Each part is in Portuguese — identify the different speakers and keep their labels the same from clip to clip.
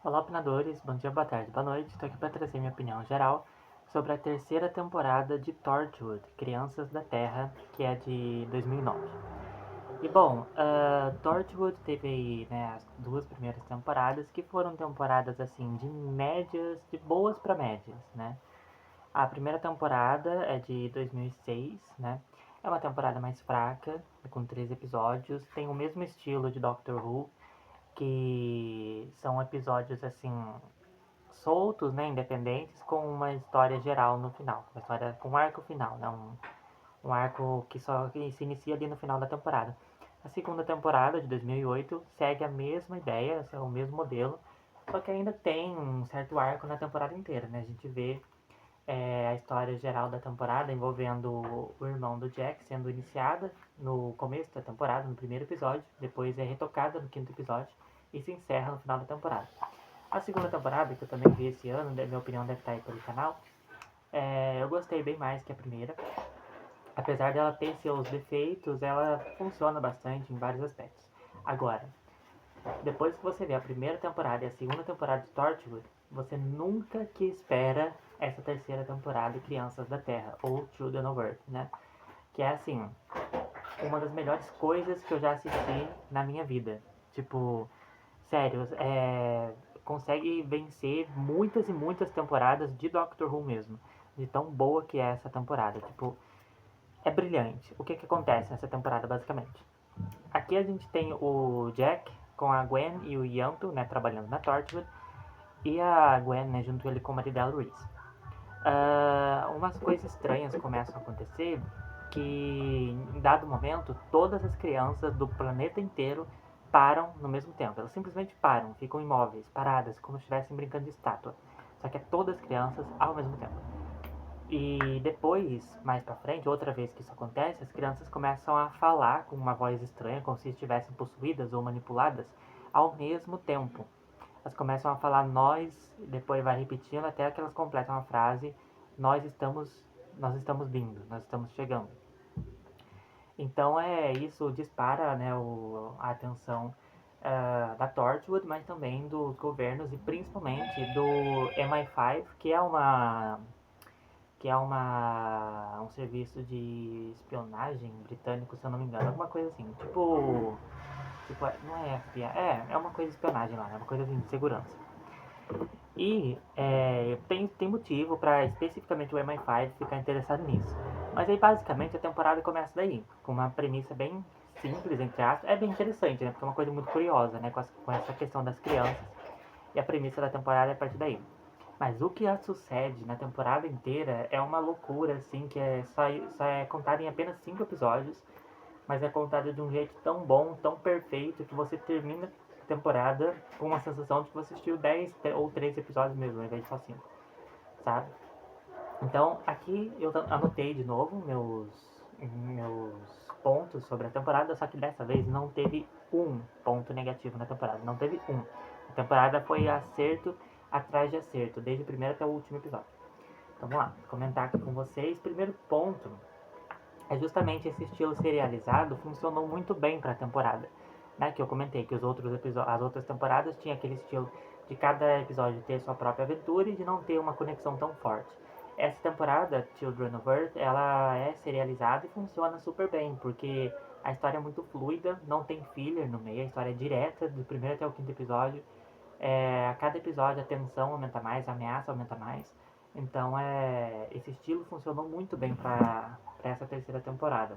Speaker 1: Olá, opinadores, bom dia, boa tarde, boa noite. Estou aqui para trazer minha opinião geral sobre a terceira temporada de Torchwood, Crianças da Terra, que é de 2009. E bom, Torchwood teve aí, né, as duas primeiras temporadas, que foram temporadas assim de médias, de boas para médias, né? A primeira temporada é de 2006, né? É uma temporada mais fraca, com 13 episódios, tem o mesmo estilo de Doctor Who, que são episódios assim soltos, né, independentes, com uma história geral no final, uma história com um arco final, né, um arco que se inicia ali no final da temporada. A segunda temporada, de 2008, segue a mesma ideia, o mesmo modelo, só que ainda tem um certo arco na temporada inteira, né? A gente vê a história geral da temporada envolvendo o irmão do Jack sendo iniciada no começo da temporada, no primeiro episódio, depois é retocada no quinto episódio e se encerra no final da temporada. A segunda temporada, que eu também vi esse ano, minha opinião deve estar aí pelo canal, eu gostei bem mais que a primeira. Apesar dela ter seus defeitos, ela funciona bastante em vários aspectos. Agora, depois que você vê a primeira temporada e a segunda temporada de Torchwood, você nunca que espera essa terceira temporada de Crianças da Terra, ou Children of Earth, né? Que é assim, uma das melhores coisas que eu já assisti na minha vida. Tipo, sério, consegue vencer muitas e muitas temporadas de Doctor Who mesmo. De tão boa que é essa temporada. Tipo, é brilhante. O que que acontece nessa temporada, basicamente? Aqui a gente tem o Jack com a Gwen e o Yanto, né, trabalhando na Torchwood. E a Gwen, né, junto ali com o marido dela, Reese. Umas coisas estranhas começam a acontecer que em dado momento todas as crianças do planeta inteiro param no mesmo tempo. Elas simplesmente param, ficam imóveis, paradas, como se estivessem brincando de estátua. Só que é todas as crianças ao mesmo tempo. E depois, mais pra frente, outra vez que isso acontece, as crianças começam a falar com uma voz estranha, como se estivessem possuídas ou manipuladas ao mesmo tempo. Elas começam a falar nós, depois vai repetindo até que elas completam a frase nós estamos, nós estamos vindo, nós estamos chegando. Então isso dispara, né, a atenção da Torchwood, mas também dos governos e principalmente do MI5, um serviço de espionagem britânico, se eu não me engano, alguma coisa assim, tipo não é FBI, é uma coisa de espionagem lá, é uma coisa assim de segurança. E tem motivo para especificamente o MI5 ficar interessado nisso. Mas aí basicamente a temporada começa daí, com uma premissa bem simples, entre aspas. É bem interessante, né? Porque é uma coisa muito curiosa, né? Com essa questão das crianças. E a premissa da temporada é a partir daí. Mas o que sucede na temporada inteira é uma loucura, assim, que só é contada em apenas 5 episódios, mas é contada de um jeito tão bom, tão perfeito, que você termina a temporada com uma sensação de que você assistiu 10 ou 13 episódios mesmo, ao invés de só 5, sabe? Então, aqui eu anotei de novo meus pontos sobre a temporada, só que dessa vez não teve um ponto negativo na temporada, não teve um. A temporada foi acerto atrás de acerto, desde o primeiro até o último episódio. Então vamos lá, comentar aqui com vocês. Primeiro ponto é justamente esse estilo serializado funcionou muito bem para a temporada. Né? Que eu comentei que as outras temporadas tinha aquele estilo de cada episódio ter sua própria aventura e de não ter uma conexão tão forte. Essa temporada, Children of Earth, ela é serializada e funciona super bem, porque a história é muito fluida, não tem filler no meio, a história é direta, do primeiro até o quinto episódio. A cada episódio a tensão aumenta mais, a ameaça aumenta mais. Então esse estilo funcionou muito bem para essa terceira temporada.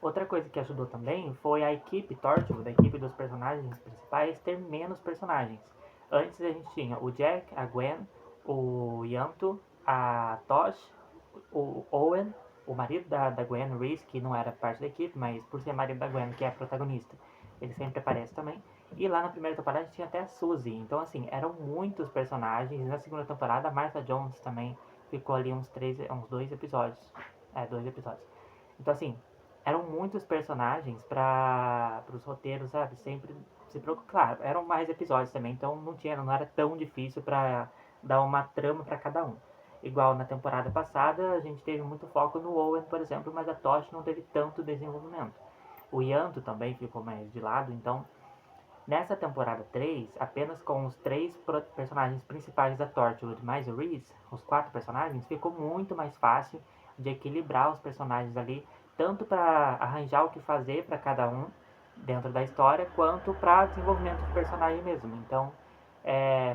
Speaker 1: Outra coisa que ajudou também foi a equipe Torchwood, a equipe dos personagens principais, ter menos personagens. Antes a gente tinha o Jack, a Gwen, o Yanto, a Tosh, o Owen, o marido da Gwen, Reese, que não era parte da equipe, mas por ser marido da Gwen, que é a protagonista, ele sempre aparece também. E lá na primeira temporada a gente tinha até a Suzy. Então, assim, eram muitos personagens. E na segunda temporada, a Martha Jones também ficou ali uns 2 episódios. Dois episódios. Então, assim, eram muitos personagens para os roteiros, sabe? Sempre se preocupar. Claro, eram mais episódios também, então não era tão difícil para dar uma trama para cada um. Igual na temporada passada, a gente teve muito foco no Owen, por exemplo, mas a Tosh não teve tanto desenvolvimento. O Yanto também ficou mais de lado, então Nessa temporada 3, apenas com os 3 personagens principais da Torchwood mais o Reese, os 4 personagens, ficou muito mais fácil de equilibrar os personagens ali, tanto para arranjar o que fazer para cada um dentro da história, quanto para desenvolvimento de personagem mesmo. Então,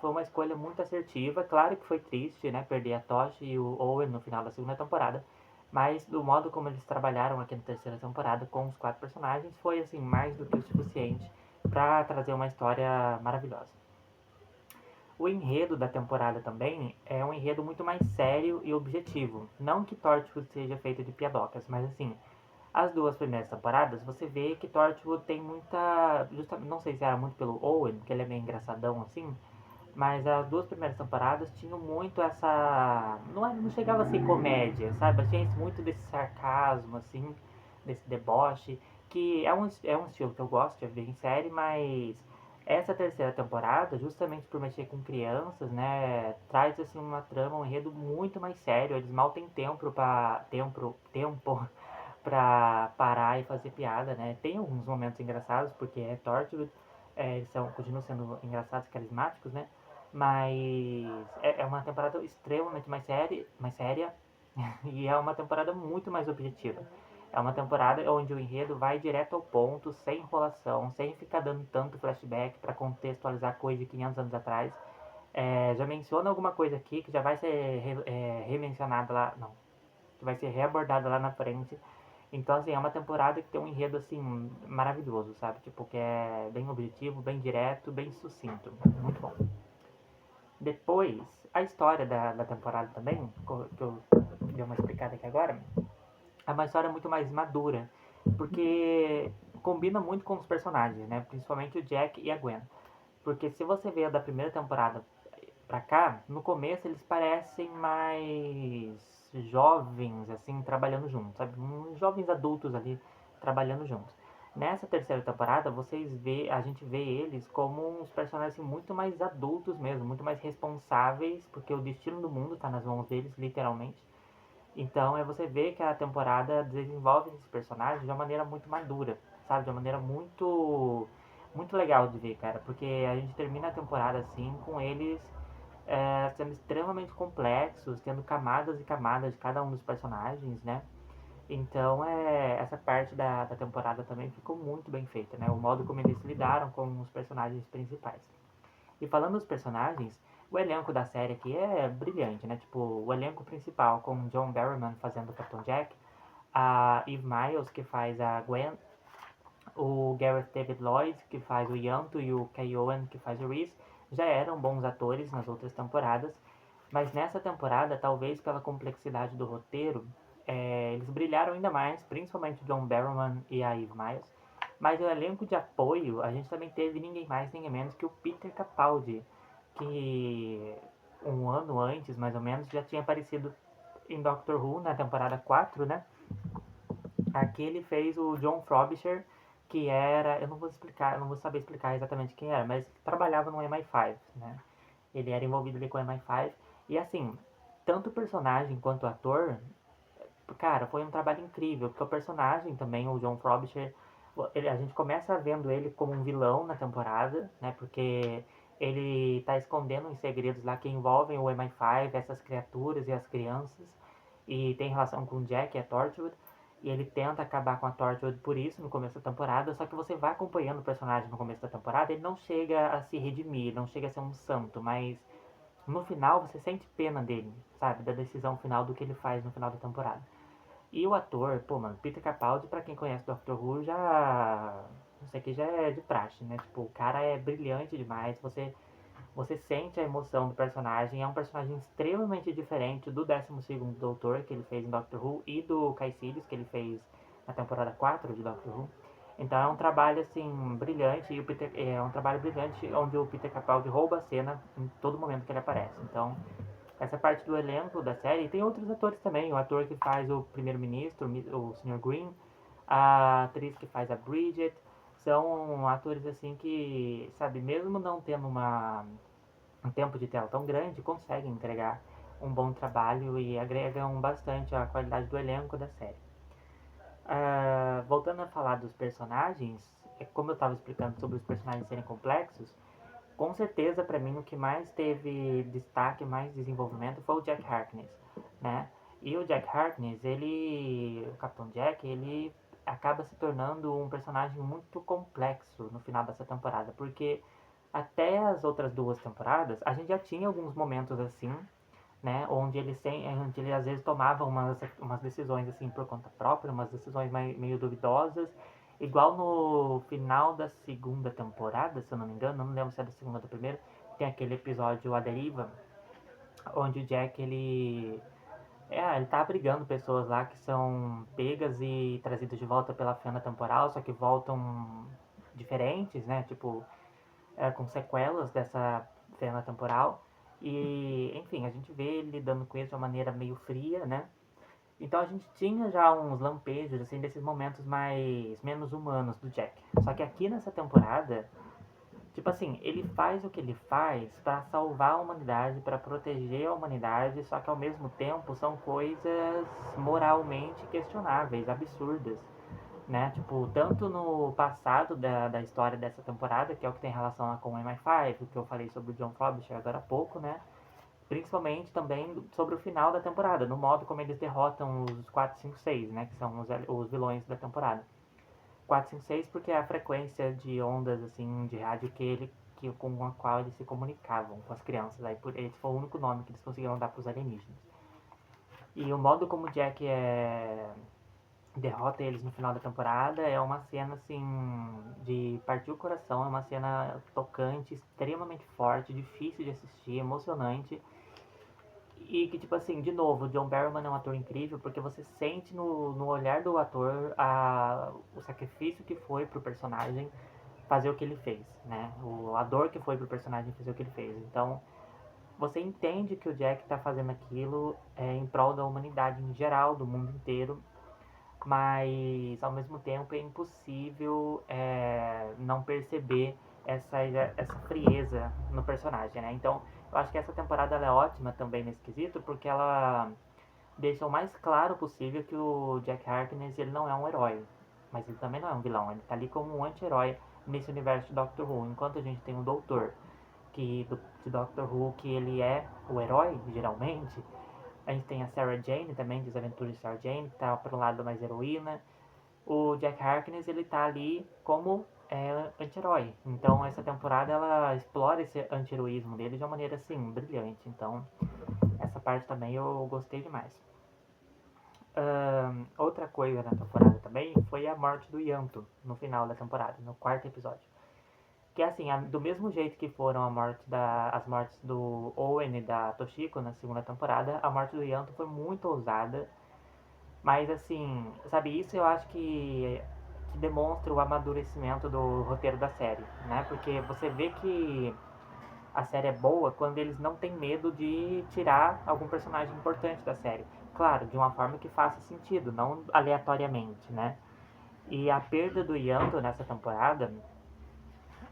Speaker 1: foi uma escolha muito assertiva. Claro que foi triste, né, perder a Tosh e o Owen no final da segunda temporada, mas do modo como eles trabalharam aqui na terceira temporada com os 4 personagens, foi assim mais do que o suficiente para trazer uma história maravilhosa. O enredo da temporada também é um enredo muito mais sério e objetivo. Não que Torchwood seja feito de piadocas, mas assim, as 2 primeiras temporadas você vê que Torchwood tem muita. Justamente, não sei se era muito pelo Owen, que ele é meio engraçadão assim, mas as 2 primeiras temporadas tinham muito essa. Não chegava a ser comédia, sabe? Tinha muito desse sarcasmo, assim, desse deboche, que é um estilo que eu gosto de ver em série, mas essa terceira temporada, justamente por mexer com crianças, né, traz assim uma trama, um enredo muito mais sério. Eles mal têm tempo pra parar e fazer piada, né? Tem alguns momentos engraçados, porque é Torchwood, eles continuam sendo engraçados, carismáticos, né? Mas é uma temporada extremamente mais séria e é uma temporada muito mais objetiva. É uma temporada onde o enredo vai direto ao ponto, sem enrolação, sem ficar dando tanto flashback para contextualizar coisa de 500 anos atrás. Já menciona alguma coisa aqui que já vai ser remencionada lá, não, que vai ser reabordada lá na frente. Então, assim, é uma temporada que tem um enredo, assim, maravilhoso, sabe? Tipo, que é bem objetivo, bem direto, bem sucinto. Muito bom. Depois, a história da temporada também, que eu dei uma explicada aqui agora, é uma história muito mais madura, porque combina muito com os personagens, né? Principalmente o Jack e a Gwen. Porque se você vê a da primeira temporada pra cá, no começo eles parecem mais jovens, assim, trabalhando juntos, sabe? Uns jovens adultos ali trabalhando juntos. Nessa terceira temporada, a gente vê eles como uns personagens assim, muito mais adultos mesmo, muito mais responsáveis, porque o destino do mundo está nas mãos deles, literalmente. Então, você vê que a temporada desenvolve esses personagens de uma maneira muito madura, sabe? De uma maneira muito legal de ver, cara, porque a gente termina a temporada assim com eles sendo extremamente complexos, tendo camadas e camadas de cada um dos personagens, né? Então, essa parte da temporada também ficou muito bem feita, né? O modo como eles lidaram com os personagens principais. E falando dos personagens, o elenco da série aqui é brilhante, né? Tipo, o elenco principal com John Barrowman fazendo o Capitão Jack, a Eve Miles, que faz a Gwen, o Gareth David Lloyd, que faz o Yanto, e o Kai Owen, que faz o Reese, já eram bons atores nas outras temporadas, mas nessa temporada, talvez pela complexidade do roteiro, eles brilharam ainda mais, principalmente o John Barrowman e a Eve Miles. Mas o elenco de apoio, a gente também teve ninguém mais, ninguém menos que o Peter Capaldi, que um ano antes, mais ou menos, já tinha aparecido em Doctor Who na temporada 4, né? Aqui ele fez o John Frobisher, que era, eu não vou explicar, eu não vou saber explicar exatamente quem era, mas trabalhava no MI5, né? Ele era envolvido ali com o MI5 e assim, tanto o personagem quanto o ator, cara, foi um trabalho incrível, porque o personagem também, o John Frobisher, a gente começa vendo ele como um vilão na temporada, né? Porque ele tá escondendo os segredos lá que envolvem o MI5, essas criaturas e as crianças, e tem relação com o Jack e a Torchwood. E ele tenta acabar com a Torchwood por isso no começo da temporada, só que você vai acompanhando o personagem no começo da temporada, ele não chega a se redimir, não chega a ser um santo, mas no final você sente pena dele, sabe? Da decisão final do que ele faz no final da temporada. E o ator, pô, mano, Peter Capaldi, pra quem conhece Doctor Who, já. Isso aqui já é de praxe, né? Tipo, o cara é brilhante demais. Você sente a emoção do personagem. É um personagem extremamente diferente do 12º Doutor que ele fez em Doctor Who e do Caecilius que ele fez na temporada 4 de Doctor Who. Então é um trabalho assim brilhante e é um trabalho brilhante onde o Peter Capaldi rouba a cena em todo momento que ele aparece. Então essa parte do elenco da série, e tem outros atores também, o ator que faz o primeiro-ministro, o Sr. Green, a atriz que faz a Bridget, são atores assim que, sabe, mesmo não tendo um tempo de tela tão grande, conseguem entregar um bom trabalho e agregam bastante a qualidade do elenco da série. Voltando a falar dos personagens, como eu estava explicando sobre os personagens serem complexos, com certeza pra mim o que mais teve destaque, mais desenvolvimento foi o Jack Harkness, né? E o Jack Harkness, o Capitão Jack, ele acaba se tornando um personagem muito complexo no final dessa temporada, porque até as outras duas temporadas, a gente já tinha alguns momentos assim, né, onde ele às vezes tomava umas decisões assim por conta própria, umas decisões meio duvidosas, igual no final da segunda temporada, se eu não me engano, não lembro se é da segunda ou da primeira, tem aquele episódio A Deriva, onde o Jack ele tá abrigando pessoas lá que são pegas e trazidas de volta pela fenda temporal, só que voltam diferentes, né? Tipo, com sequelas dessa fenda temporal. E, enfim, a gente vê ele lidando com isso de uma maneira meio fria, né? Então a gente tinha já uns lampejos, assim, desses momentos menos humanos do Jack. Só que aqui nessa temporada, tipo assim, ele faz o que ele faz para salvar a humanidade, para proteger a humanidade, só que ao mesmo tempo são coisas moralmente questionáveis, absurdas, né? Tipo, tanto no passado da história dessa temporada, que é o que tem relação lá com o MI5, o que eu falei sobre o John Frobisher agora há pouco, né? Principalmente também sobre o final da temporada, no modo como eles derrotam os 4, 5, 6, né? Que são os vilões da temporada. 4, 5, 6 porque é a frequência de ondas, assim, de rádio com a qual eles se comunicavam com as crianças. Aí, esse foi o único nome que eles conseguiram dar para os alienígenas. E o modo como o Jack derrota eles no final da temporada é uma cena, assim, de partir o coração. É uma cena tocante, extremamente forte, difícil de assistir, emocionante. E que, tipo assim, de novo, o John Barrowman é um ator incrível porque você sente no olhar do ator o sacrifício que foi pro personagem fazer o que ele fez, né? A dor que foi pro personagem fazer o que ele fez. Então, você entende que o Jack tá fazendo aquilo em prol da humanidade em geral, do mundo inteiro, mas ao mesmo tempo é impossível não perceber essa frieza no personagem, né? Então, eu acho que essa temporada ela é ótima também nesse quesito, porque ela deixa o mais claro possível que o Jack Harkness ele não é um herói, mas ele também não é um vilão, ele tá ali como um anti-herói nesse universo de Doctor Who, enquanto a gente tem um doutor de Doctor Who que ele é o herói, geralmente. A gente tem a Sarah Jane também, das Aventuras de Sarah Jane, que tá pro lado mais heroína. O Jack Harkness, ele tá ali como anti-herói. Então essa temporada ela explora esse anti-heroísmo dele de uma maneira assim, brilhante. Então essa parte também eu gostei demais. Outra coisa na temporada também foi a morte do Yanto no final da temporada, no quarto episódio. Que é assim, do mesmo jeito que foram as mortes do Owen e da Toshiko na segunda temporada, a morte do Yanto foi muito ousada. Mas assim, sabe, isso eu acho que demonstra o amadurecimento do roteiro da série, né? Porque você vê que a série é boa quando eles não têm medo de tirar algum personagem importante da série. Claro, de uma forma que faça sentido, não aleatoriamente, né? E a perda do Yanto nessa temporada,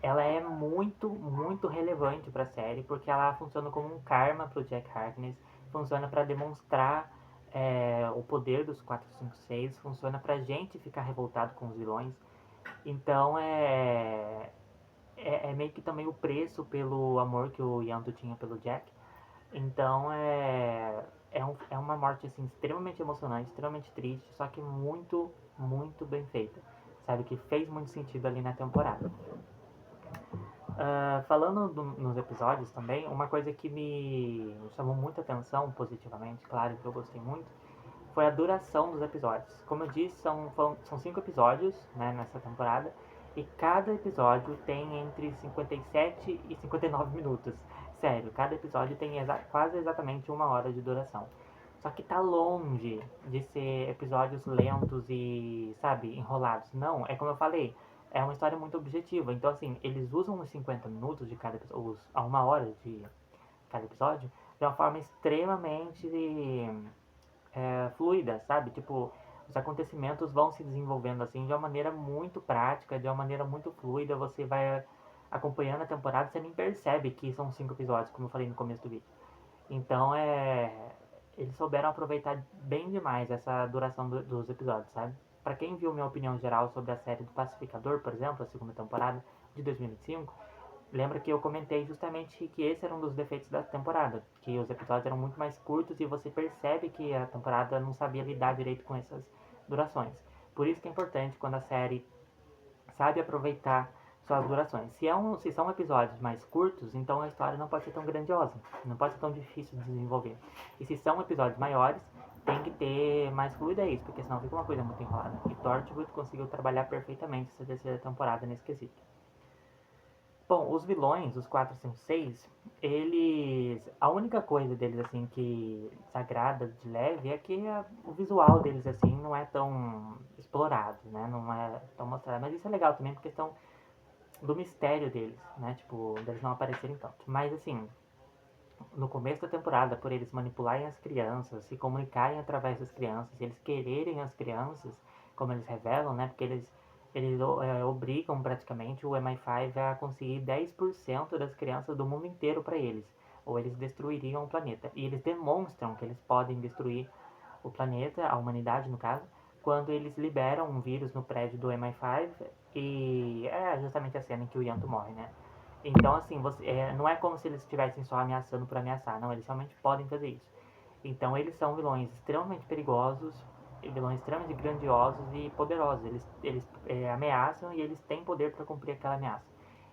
Speaker 1: ela é muito, muito relevante para a série, porque ela funciona como um karma para o Jack Harkness, funciona para demonstrar o poder dos 456, funciona para a gente ficar revoltado com os vilões. Então é meio que também o preço pelo amor que o Yanto tinha pelo Jack. Então é uma morte assim, extremamente emocionante, extremamente triste, só que muito, muito bem feita. Sabe, que fez muito sentido ali na temporada. Falando nos episódios também, uma coisa que me chamou muita atenção positivamente, claro que eu gostei muito, foi a duração dos episódios. Como eu disse, são 5 episódios, né, nessa temporada, e cada episódio tem entre 57 e 59 minutos. Sério, cada episódio tem quase exatamente 1 hora de duração. Só que tá longe de ser episódios lentos e, sabe, enrolados. Não, é como eu falei, é uma história muito objetiva. Então, assim, eles usam os 50 minutos de cada episódio, a 1 hora de cada episódio, de uma forma extremamente fluida, sabe? Tipo, os acontecimentos vão se desenvolvendo assim de uma maneira muito prática, de uma maneira muito fluida. Você vai acompanhando a temporada, você nem percebe que são 5 episódios, como eu falei no começo do vídeo. Então eles souberam aproveitar bem demais essa duração dos episódios, sabe? pra quem viu minha opinião geral sobre a série do Pacificador, por exemplo, a segunda temporada de 2025, lembra que eu comentei justamente que esse era um dos defeitos da temporada, que os episódios eram muito mais curtos e você percebe que a temporada não sabia lidar direito com essas durações. Por isso que é importante quando a série sabe aproveitar suas durações. Se são episódios mais curtos, então a história não pode ser tão grandiosa, não pode ser tão difícil de desenvolver. E se são episódios maiores, tem que ter mais fluidez, porque senão fica uma coisa muito enrolada. E Torchwood conseguiu trabalhar perfeitamente essa terceira temporada nesse quesito. Bom, os vilões, os 4, 5, 6, eles. A única coisa deles, assim, que desagrada de leve é que o visual deles, assim, não é tão explorado, né? Não é tão mostrado. Mas isso é legal também, por questão do mistério deles, né? Tipo, deles não aparecerem tanto. Mas, assim, no começo da temporada, por eles manipularem as crianças, se comunicarem através das crianças, eles quererem as crianças, como eles revelam, né? Porque eles obrigam praticamente o MI5 a conseguir 10% das crianças do mundo inteiro para eles, ou eles destruiriam o planeta. E eles demonstram que eles podem destruir o planeta, a humanidade no caso, quando eles liberam um vírus no prédio do MI5 e é justamente a cena em que o Yanto morre, né? Então, assim, não é como se eles estivessem só ameaçando por ameaçar, não, eles realmente podem fazer isso. Então, eles são vilões extremamente perigosos, vilões extremamente grandiosos e poderosos. Eles ameaçam e eles têm poder para cumprir aquela ameaça.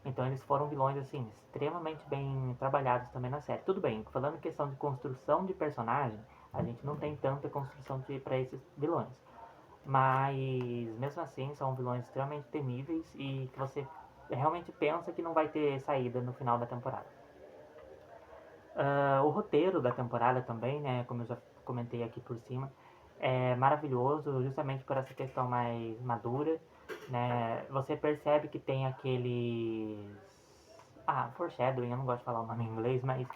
Speaker 1: Então, eles foram vilões, assim, extremamente bem trabalhados também na série. Tudo bem, falando em questão de construção de personagem, a gente não tem tanta construção para esses vilões. Mas, mesmo assim, são vilões extremamente temíveis e que você realmente pensa que não vai ter saída no final da temporada. O roteiro da temporada também, né, como eu já comentei aqui por cima, é maravilhoso justamente por essa questão mais madura, né? Você percebe que tem aqueles... foreshadowing, eu não gosto de falar o nome em inglês, mas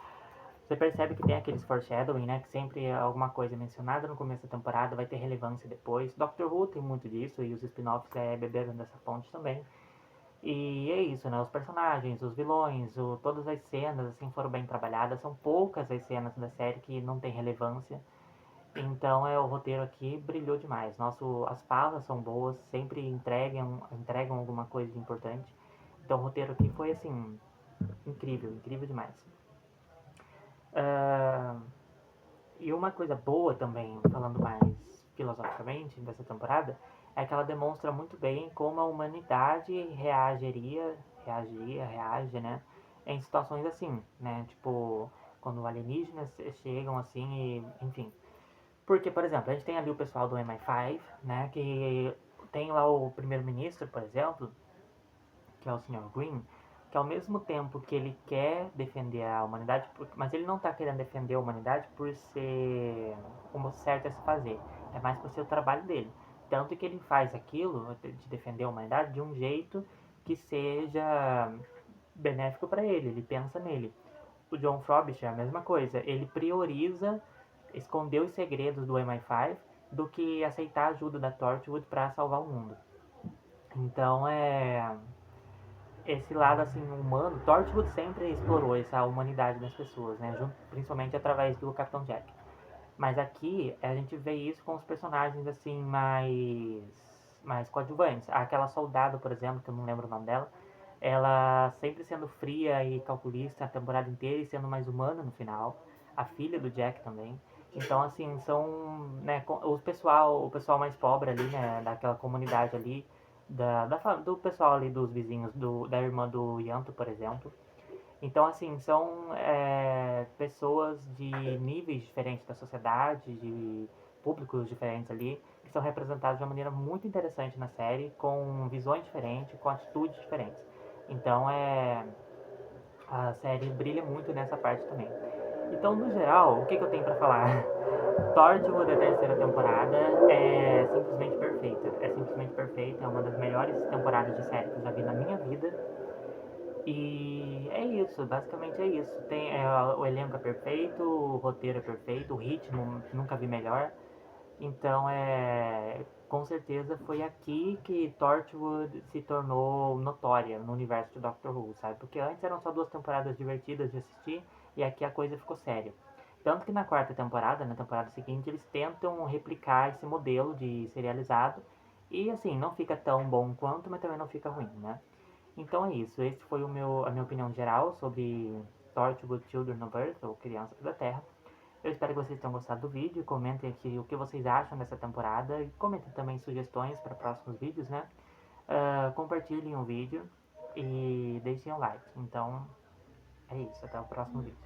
Speaker 1: você percebe que tem aqueles foreshadowing, né? Que sempre alguma coisa mencionada no começo da temporada vai ter relevância depois. Doctor Who tem muito disso e os spin-offs beberam dessa fonte também. E é isso, né? Os personagens, os vilões, todas as cenas assim foram bem trabalhadas. São poucas as cenas da série que não tem relevância. Então o roteiro aqui brilhou demais. As falas são boas, sempre entregam alguma coisa de importante. Então o roteiro aqui foi assim incrível, incrível demais. Ah, e uma coisa boa também, falando mais filosoficamente dessa temporada, é que ela demonstra muito bem como a humanidade reage, né, em situações assim, né, tipo, quando alienígenas chegam assim e, enfim. Porque, por exemplo, a gente tem ali o pessoal do MI5, né, que tem lá o primeiro-ministro, por exemplo, que é o Sr. Green, que ao mesmo tempo que ele quer defender a humanidade, mas ele não está querendo defender a humanidade por ser o certo a se fazer, é mais por ser o trabalho dele. Tanto que ele faz aquilo, de defender a humanidade, de um jeito que seja benéfico para ele pensa nele. O John Frobisher é a mesma coisa, ele prioriza esconder os segredos do MI5 do que aceitar a ajuda da Torchwood para salvar o mundo. Então esse lado assim humano, Torchwood sempre explorou essa humanidade das pessoas, né? Principalmente através do Capitão Jack. Mas aqui a gente vê isso com os personagens assim mais coadjuvantes. Aquela soldado, por exemplo, que eu não lembro o nome dela, ela sempre sendo fria e calculista a temporada inteira e sendo mais humana no final. A filha do Jack também. Então, assim, são, né, o pessoal mais pobre ali, né, daquela comunidade ali, do pessoal ali dos vizinhos, da irmã do Yanto, por exemplo. Então, assim, são pessoas de níveis diferentes da sociedade, de públicos diferentes ali, que são representados de uma maneira muito interessante na série, com visões diferentes, com atitudes diferentes. Então, a série brilha muito nessa parte também. Então, no geral, o que eu tenho pra falar? Torchwood, da terceira temporada, é simplesmente perfeita. É simplesmente perfeita, é uma das melhores temporadas de série que eu já vi na minha vida. E é isso, basicamente é isso. O elenco é perfeito, o roteiro é perfeito, o ritmo nunca vi melhor. Então com certeza foi aqui que Torchwood se tornou notória no universo de Doctor Who, sabe? Porque antes eram só 2 temporadas divertidas de assistir e aqui a coisa ficou séria. Tanto que na quarta temporada, na temporada seguinte, eles tentam replicar esse modelo de serializado E assim, não fica tão bom quanto, mas também não fica ruim, né? Então é isso, esse foi a minha opinião geral sobre Torchwood Children of Earth, ou Crianças da Terra. Eu espero que vocês tenham gostado do vídeo, comentem aqui o que vocês acham dessa temporada e comentem também sugestões para próximos vídeos, né? Compartilhem o vídeo e deixem um like. Então é isso, até o próximo vídeo.